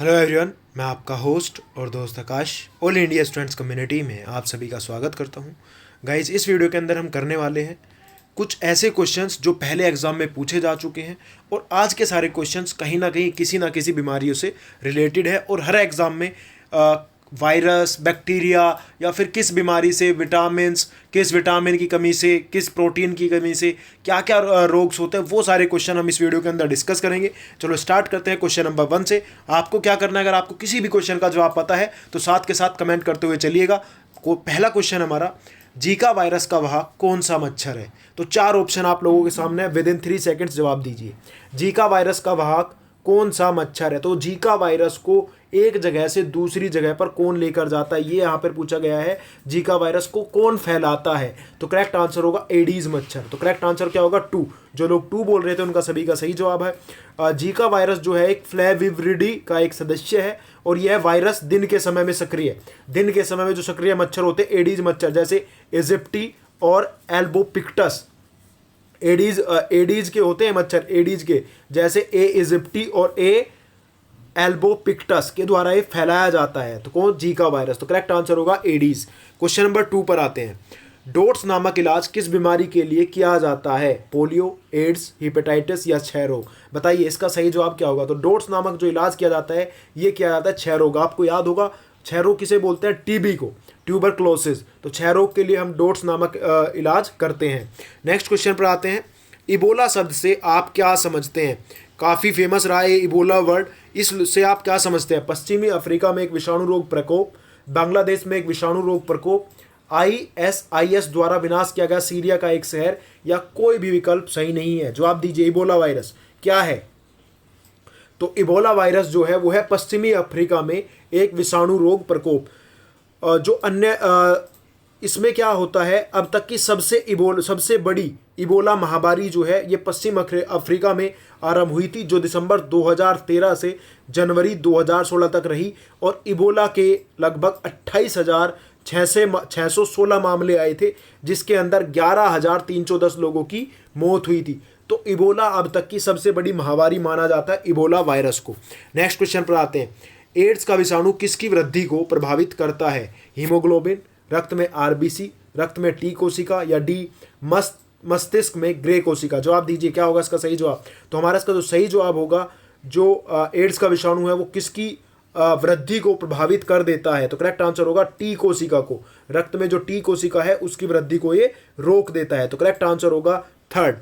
Hello everyone, मैं आपका host और दोस्त आकाश ऑल इंडिया स्टूडेंट्स कम्युनिटी में आप सभी का स्वागत करता हूं। गाइज, इस वीडियो के अंदर हम करने वाले हैं कुछ ऐसे क्वेश्चंस जो पहले एग्जाम में पूछे जा चुके हैं और आज के सारे क्वेश्चंस कहीं ना किसी बीमारियों से रिलेटेड है और हर एग्जाम में वायरस, बैक्टीरिया या फिर किस बीमारी से, किस विटामिन की कमी से, किस प्रोटीन की कमी से क्या क्या रोग होते हैं, वो सारे क्वेश्चन हम इस वीडियो के अंदर डिस्कस करेंगे। चलो स्टार्ट करते हैं क्वेश्चन नंबर 1 से। आपको क्या करना है, अगर आपको किसी भी क्वेश्चन का जवाब पता है तो साथ के साथ कमेंट करते हुए चलिएगा। पहला क्वेश्चन हमारा, जीका वायरस का वाहक कौन सा मच्छर है? तो 4 ऑप्शन आप लोगों के सामने है, विद इन 3 सेकेंड्स जवाब दीजिए। जीका वायरस का वाहक कौन सा मच्छर है? तो जीका वायरस को एक जगह से दूसरी जगह पर कौन लेकर जाता है, ये यहाँ पर पूछा गया है। जीका वायरस को कौन फैलाता है? तो करेक्ट आंसर होगा एडीज मच्छर। तो करेक्ट आंसर क्या होगा? 2। जो लोग 2 बोल रहे थे उनका सभी का सही जवाब है। जीका वायरस जो है एक फ्लेविवरिडी का एक सदस्य है और यह वायरस दिन के समय में सक्रिय है। दिन के समय में जो सक्रिय मच्छर होते हैं एडीज मच्छर, जैसे इजिप्टी और एल्बोपिक्टस। एडीज के होते हैं मच्छर, एडीज के, जैसे ए इजिप्टी और ए एल्बोपिक्टस के द्वारा ये फैलाया जाता है। तो कौन? Zika virus. तो करेक्ट आंसर होगा एडीज। क्वेश्चन नंबर 2 पर आते हैं। डोट्स नामक इलाज किस बीमारी के लिए किया जाता है? पोलियो, एड्स, हेपेटाइटिस या क्षय रोग? बताइए इसका सही जवाब क्या होगा? तो डोट्स नामक जो इलाज किया जाता है ये किया जाता है क्षय रोग। आपको याद होगा क्षय रोग किसे बोलते हैं? टीबी को, ट्यूबरक्लोसिस। तो क्षय रोग के लिए हम डोट्स नामक इलाज करते हैं। नेक्स्ट क्वेश्चन पर आते हैं। इबोला शब्द से आप क्या समझते हैं? काफ़ी फेमस रहा है इबोला वर्ड, इससे आप क्या समझते हैं? पश्चिमी अफ्रीका में एक विषाणु रोग प्रकोप, बांग्लादेश में एक विषाणु रोग प्रकोप, ISIS द्वारा विनाश किया गया सीरिया का एक शहर, या कोई भी विकल्प सही नहीं है। जवाब दीजिए, इबोला वायरस क्या है? तो इबोला वायरस जो है वो है पश्चिमी अफ्रीका में एक विषाणु रोग प्रकोप। जो अन्य इसमें क्या होता है, अब तक की सबसे बड़ी इबोला महामारी जो है ये पश्चिम अफ्रीका में आरंभ हुई थी, जो दिसंबर 2013 से जनवरी 2016 तक रही और इबोला के लगभग 28,616 मामले आए थे, जिसके अंदर 11,310 लोगों की मौत हुई थी। तो इबोला अब तक की सबसे बड़ी महामारी माना जाता है इबोला वायरस को। नेक्स्ट क्वेश्चन पर आते हैं। एड्स का विषाणु किसकी वृद्धि को प्रभावित करता है? हीमोग्लोबिन, रक्त में आरबीसी, रक्त में टी कोशिका, या डी मस्तिष्क में ग्रे कोशिका? जवाब दीजिए क्या होगा इसका सही जवाब? तो हमारा इसका जो सही जवाब होगा, जो एड्स का विषाणु है वो किसकी वृद्धि को प्रभावित कर देता है? तो करेक्ट आंसर होगा टी कोशिका को। रक्त में जो टी कोशिका है उसकी वृद्धि को ये रोक देता है। तो करेक्ट आंसर होगा 3rd।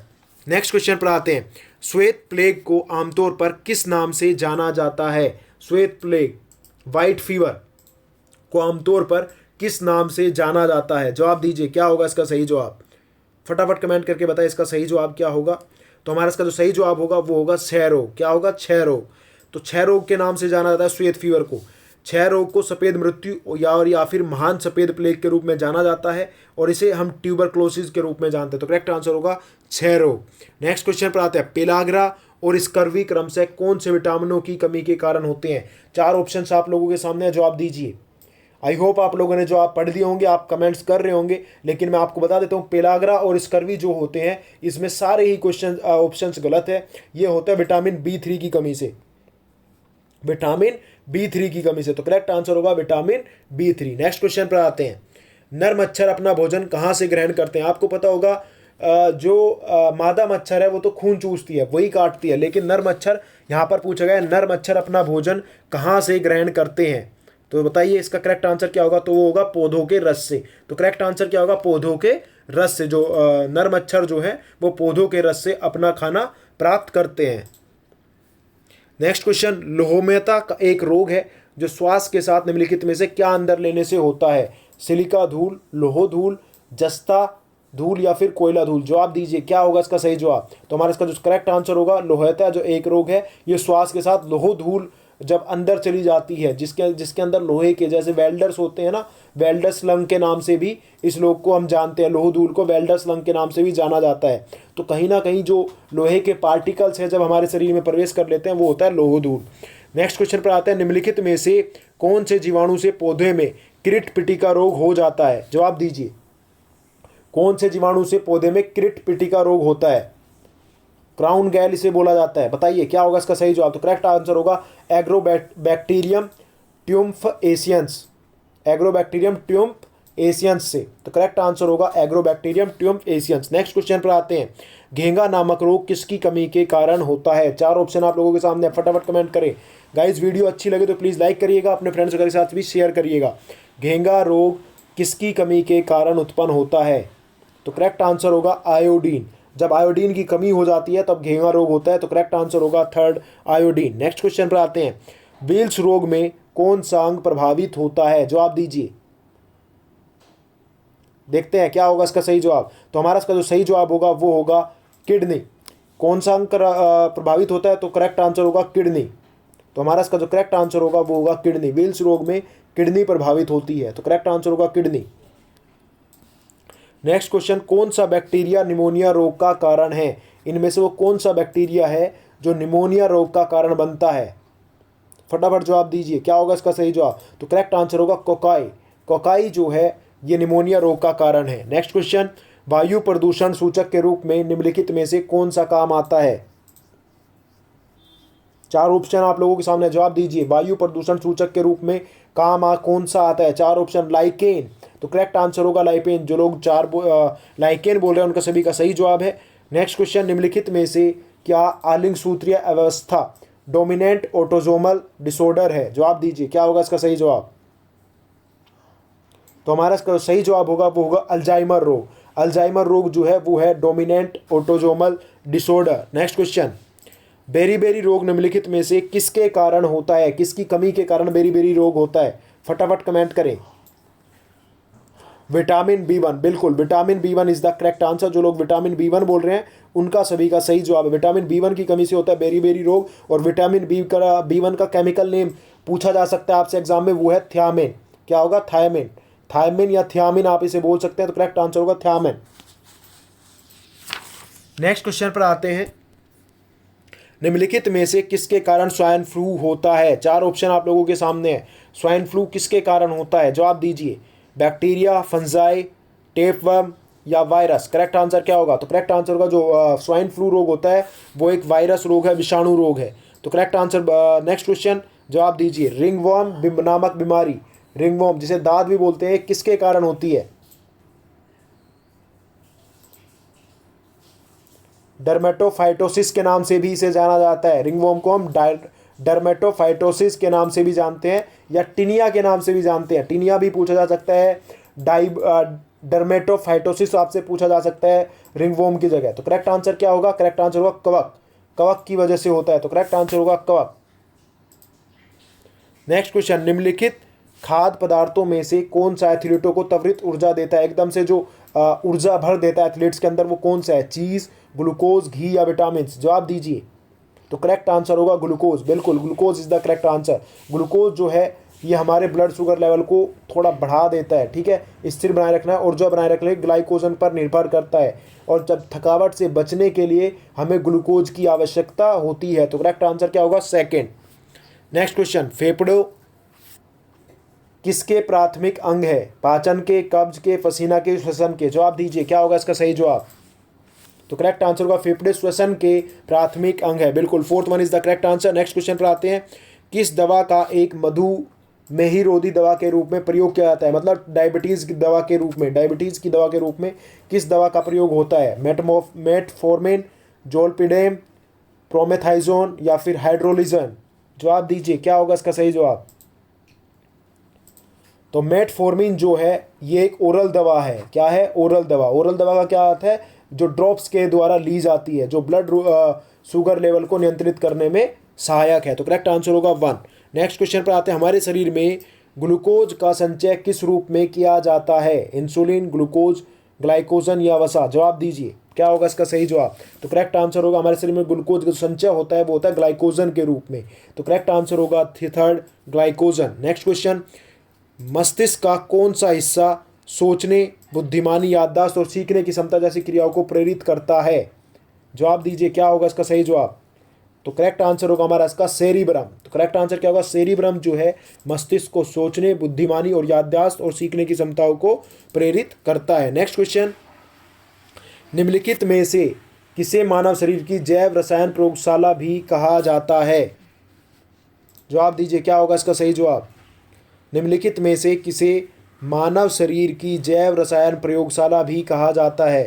नेक्स्ट क्वेश्चन पर आते हैं। श्वेत प्लेग को आमतौर पर किस नाम से जाना जाता है? श्वेत प्लेग, व्हाइट फीवर को आमतौर पर किस नाम से जाना जाता है? जवाब दीजिए क्या होगा इसका सही जवाब? फटाफट कमेंट करके बताइए इसका सही जवाब क्या होगा। तो हमारा इसका जो सही जवाब होगा वो होगा क्षय रोग। क्या होगा? क्षय रोग। तो क्षय रोग के नाम से जाना जाता है श्वेत फीवर को। क्षय रोग को सफ़ेद मृत्यु या फिर महान सफ़ेद प्लेग के रूप में जाना जाता है और इसे हम ट्यूबरक्लोसिस के रूप में जानते हैं। तो करेक्ट आंसर होगा क्षय रोग। नेक्स्ट क्वेश्चन पर आते हैं। पेलाग्रा और स्कर्वी क्रमशः कौन से विटामिनों की कमी के कारण होते हैं? 4 ऑप्शन आप लोगों के सामने, जवाब दीजिए। आई होप आप लोगों ने जवाब पढ़ लिए होंगे, आप कमेंट्स कर रहे होंगे, लेकिन मैं आपको बता देता हूँ पेलाग्रा और स्कर्वी जो होते हैं इसमें सारे ही ऑप्शंस गलत है। ये होता है विटामिन B3 की कमी से, विटामिन B3 की कमी से। तो करेक्ट आंसर होगा विटामिन B3। नेक्स्ट क्वेश्चन पर आते हैं। नर मच्छर अपना भोजन कहाँ से ग्रहण करते हैं? आपको पता होगा जो मादा मच्छर है वो तो खून चूसती है, वही काटती है, लेकिन नर मच्छर, यहाँ पर पूछा गया है नर मच्छर अपना भोजन कहाँ से ग्रहण करते हैं? तो बताइए इसका करेक्ट आंसर क्या होगा? तो वो होगा पौधों के रस से। तो करेक्ट आंसर क्या होगा? पौधों के रस से। जो नर मच्छर जो है वो पौधों के रस से अपना खाना प्राप्त करते हैं। Next question. लोहोमयता का एक रोग है जो श्वास के साथ निम्नलिखित में से क्या अंदर लेने से होता है? सिलिका धूल, लोहो धूल, जस्ता धूल या फिर कोयला धूल? जवाब दीजिए क्या होगा इसका सही जवाब? तो हमारा इसका जो करेक्ट आंसर होगा लोहयता जो एक रोग है, ये श्वास के साथ लोहो धूल जब अंदर चली जाती है, जिसके अंदर लोहे के, जैसे वेल्डर्स होते हैं ना, वेल्डर्स लंग के नाम से भी इस लोग को हम जानते हैं, लोह धूल को वेल्डर्स लंग के नाम से भी जाना जाता है। तो कहीं ना कहीं जो लोहे के पार्टिकल्स हैं जब हमारे शरीर में प्रवेश कर लेते हैं वो होता है लोह धूल। नेक्स्ट क्वेश्चन पर आते हैं। निम्नलिखित में से कौन से जीवाणु से पौधे में किरीट पिटिका रोग हो जाता है? जवाब दीजिए कौन से जीवाणु से पौधे में किरीट पिटिका रोग होता है? क्राउन गैल इसे बोला जाता है। बताइए क्या होगा इसका सही जवाब। तो करेक्ट आंसर होगा एग्रोबैक्टीरियम ट्यूम्फ एशियंस, एग्रोबैक्टीरियम ट्यूम्फ एशियंस से। तो करेक्ट आंसर होगा एग्रोबैक्टीरियम ट्यूम्फ एशियंस। नेक्स्ट क्वेश्चन पर आते हैं। घेंगा नामक रोग किसकी कमी के कारण होता है। 4 ऑप्शन आप लोगों के सामने, फटाफट कमेंट करें। गाइज वीडियो अच्छी लगे तो प्लीज़ लाइक करिएगा, अपने फ्रेंड्स वगैरह के साथ भी शेयर करिएगा। घेंगा रोग किसकी कमी के कारण उत्पन्न होता है। तो करेक्ट आंसर होगा आयोडीन। जब आयोडीन की कमी हो जाती है तब घेंगा रोग होता है। तो करेक्ट आंसर होगा थर्ड, आयोडीन। नेक्स्ट क्वेश्चन पर आते हैं। विल्स रोग में कौन सा अंग प्रभावित होता है। जवाब दीजिए, देखते हैं क्या होगा इसका सही जवाब। तो हमारा इसका जो सही जवाब होगा वो होगा किडनी। कौन सा अंग प्रभावित होता है। तो करेक्ट आंसर होगा किडनी। तो हमारा इसका जो करेक्ट आंसर होगा वो होगा किडनी। विल्स रोग में किडनी प्रभावित होती है। तो करेक्ट आंसर होगा किडनी। नेक्स्ट क्वेश्चन, कौन सा बैक्टीरिया निमोनिया रोग का कारण है। इनमें से वो कौन सा बैक्टीरिया है जो निमोनिया रोग का कारण बनता है। फटाफट जवाब दीजिए क्या होगा इसका सही जवाब। तो करेक्ट आंसर होगा कोकाई। कोकाई जो है ये निमोनिया रोग का कारण है। नेक्स्ट क्वेश्चन, वायु प्रदूषण सूचक के रूप में निम्नलिखित में से कौन सा काम आता है। 4 ऑप्शन आप लोगों के सामने, जवाब दीजिए। वायु प्रदूषण सूचक के रूप में काम कौन सा आता है। 4 ऑप्शन, लाइकेन। तो करेक्ट आंसर होगा लाइपेन। जो लोग लाइकेन बोल रहे हैं उनका सभी का सही जवाब है। नेक्स्ट क्वेश्चन, निम्नलिखित में से क्या आलिंग सूत्रीय अवस्था डोमिनेंट ऑटोजोमल डिसऑर्डर है। जवाब दीजिए क्या होगा इसका सही जवाब। तो हमारा इसका सही जवाब होगा वो होगा अल्जाइमर रोग। अल्जाइमर रोग जो है वो है dominant autosomal disorder. Next question, बेरी रोग निम्नलिखित में से किसके कारण होता है। किसकी कमी के कारण बेरी रोग होता है। फटाफट कमेंट करें। विटामिन B1, बिल्कुल vitamin B1 is the correct answer. जो लोग विटामिन B1 बोल रहे हैं उनका सभी का सही जवाब है। विटामिन B1 की कमी से होता है बेरी रोग। और विटामिन B1 का केमिकल नेम पूछा जा सकता है आपसे एग्जाम में, वो है थियामिन। क्या होगा, थायमिन। थायमिन या थियामिन आप इसे बोल सकते हैं। तो करेक्ट आंसर होगा थियामिन। नेक्स्ट क्वेश्चन पर आते हैं। निम्नलिखित में से किसके कारण स्वाइन फ्लू होता है। 4 ऑप्शन आप लोगों के सामने है। स्वाइन फ्लू किसके कारण होता है। जवाब दीजिए। बैक्टीरिया, फंजाई, टेपवर्म या वायरस। करेक्ट आंसर क्या होगा। तो करेक्ट आंसर होगा जो स्वाइन फ्लू रोग होता है वो एक वायरस रोग है, विषाणु रोग है। तो करेक्ट आंसर। नेक्स्ट क्वेश्चन, जवाब दीजिए। रिंगवॉर्म नामक बीमारी, रिंगवॉर्म जिसे दाद भी बोलते हैं, किसके कारण होती है। डर्मेटोफाइटोसिस के नाम से भी इसे जाना जाता है। रिंगवॉर्म को हम डर्मेटोफाइटोसिस के नाम से भी जानते हैं या टिनिया के नाम से भी जानते हैं। टिनिया भी पूछा जा सकता है। डर्मेटोफाइटोसिस आपसे पूछा जा सकता है रिंगवॉर्म की जगह। तो करेक्ट आंसर क्या होगा। करेक्ट आंसर होगा कवक। कवक की वजह से होता है। तो करेक्ट आंसर होगा कवक। नेक्स्ट क्वेश्चन, निम्नलिखित खाद्य पदार्थों में से कौन सा एथलीटों को त्वरित ऊर्जा देता है। एकदम से जो ऊर्जा भर देता है एथलीट्स के अंदर, वो कौन सा है। चीज़, ग्लूकोज, घी या विटामिन। जवाब दीजिए। तो करेक्ट आंसर होगा ग्लूकोज। बिल्कुल glucose is the correct answer. Glucose जो है ये हमारे ब्लड शुगर लेवल को थोड़ा बढ़ा देता है, ठीक है, स्थिर बनाए रखना है। और जो बनाए रखने ग्लाइकोजन पर निर्भर करता है। और जब थकावट से बचने के लिए हमें ग्लूकोज की आवश्यकता होती है। तो करेक्ट आंसर क्या होगा, सेकेंड। नेक्स्ट क्वेश्चन, फेफड़ों किसके प्राथमिक अंग है। पाचन के, कब्ज के, पसीना के, श्वसन के। जवाब दीजिए क्या होगा इसका सही जवाब। तो करेक्ट आंसर होगा फेफड़े श्वसन के प्राथमिक अंग है। बिल्कुल 4th one is the correct answer. Next question पर आते हैं। किस दवा का एक मधुमेही रोधी दवा के रूप में प्रयोग किया जाता है। मतलब डायबिटीज़ की दवा के रूप में, डायबिटीज़ की दवा के रूप में किस दवा का प्रयोग होता है। मेटफॉर्मिन, जोलपिडेम, प्रोमेथाइजोन या फिर हाइड्रोलिजन। जवाब दीजिए क्या होगा इसका सही जवाब। तो मेटफॉर्मिन जो है ये एक ओरल दवा है। क्या है, ओरल दवा। ओरल दवा का क्या अर्थ है, जो ड्रॉप्स के द्वारा ली जाती है, जो ब्लड शुगर लेवल को नियंत्रित करने में सहायक है। तो करेक्ट आंसर होगा 1। नेक्स्ट क्वेश्चन पर आते हैं। हमारे शरीर में ग्लूकोज का संचय किस रूप में किया जाता है। इंसुलिन, ग्लूकोज, ग्लाइकोजन या वसा। जवाब दीजिए क्या होगा इसका सही जवाब। तो करेक्ट आंसर होगा हमारे शरीर में ग्लूकोज का संचय होता है वो होता है ग्लाइकोजन के रूप में। तो करेक्ट आंसर होगा थर्ड, ग्लाइकोजन। नेक्स्ट क्वेश्चन, मस्तिष्क का कौन सा हिस्सा सोचने, बुद्धिमानी, याददाश्त और सीखने की क्षमता जैसी क्रियाओं को प्रेरित करता है। जवाब दीजिए क्या होगा इसका सही जवाब। तो करेक्ट आंसर होगा हमारा इसका सेरिब्रम। तो करेक्ट आंसर क्या होगा, सेरिब्रम जो है मस्तिष्क को सोचने, बुद्धिमानी और याददाश्त और सीखने की क्षमताओं को प्रेरित करता है। नेक्स्ट क्वेश्चन, निम्नलिखित में से किसे मानव शरीर की जैव रसायन प्रयोगशाला भी कहा जाता है? जवाब दीजिए, क्या होगा इसका सही जवाब? निम्नलिखित में से किसे मानव शरीर की जैव रसायन प्रयोगशाला भी कहा जाता है?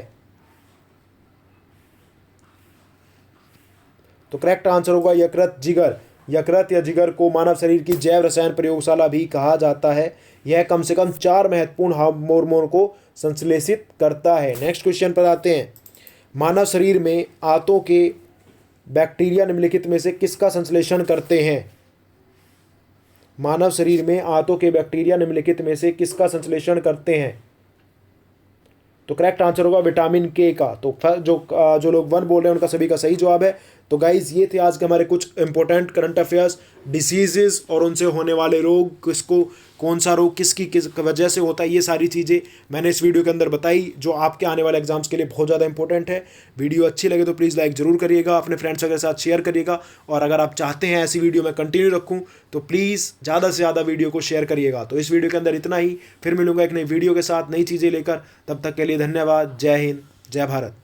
तो करेक्ट आंसर होगा यकृत, जिगर। यकृत या जिगर को मानव शरीर की जैव रसायन प्रयोगशाला भी कहा जाता है। यह कम से कम 4 महत्वपूर्ण हार्मोन को संश्लेषित करता है। नेक्स्ट क्वेश्चन पर आते हैं। मानव शरीर में आंतों के बैक्टीरिया निम्नलिखित में से किसका संश्लेषण करते हैं? मानव शरीर में आंतों के बैक्टीरिया निम्नलिखित में से किसका संश्लेषण करते हैं? तो करेक्ट आंसर होगा विटामिन के का। तो जो लोग 1 बोल रहे हैं उनका सभी का सही जवाब है। तो गाइज ये थे आज के हमारे कुछ इंपॉर्टेंट करंट अफेयर्स, डिसीजेज और उनसे होने वाले रोग, किसको कौन सा रोग किस वजह से होता है, ये सारी चीज़ें मैंने इस वीडियो के अंदर बताई, जो आपके आने वाले एग्जाम्स के लिए बहुत ज़्यादा इंपॉर्टेंट है। वीडियो अच्छी लगे तो प्लीज़ लाइक ज़रूर करिएगा, अपने फ्रेंड्स वगैरह के साथ शेयर करिएगा, और अगर आप चाहते हैं ऐसी वीडियो मैं कंटिन्यू रखूँ तो प्लीज़ ज़्यादा से ज़्यादा वीडियो को शेयर करिएगा। तो इस वीडियो के अंदर इतना ही, फिर मिलूंगा एक नई वीडियो के साथ नई चीज़ें लेकर। तब तक के लिए धन्यवाद। जय हिंद, जय भारत।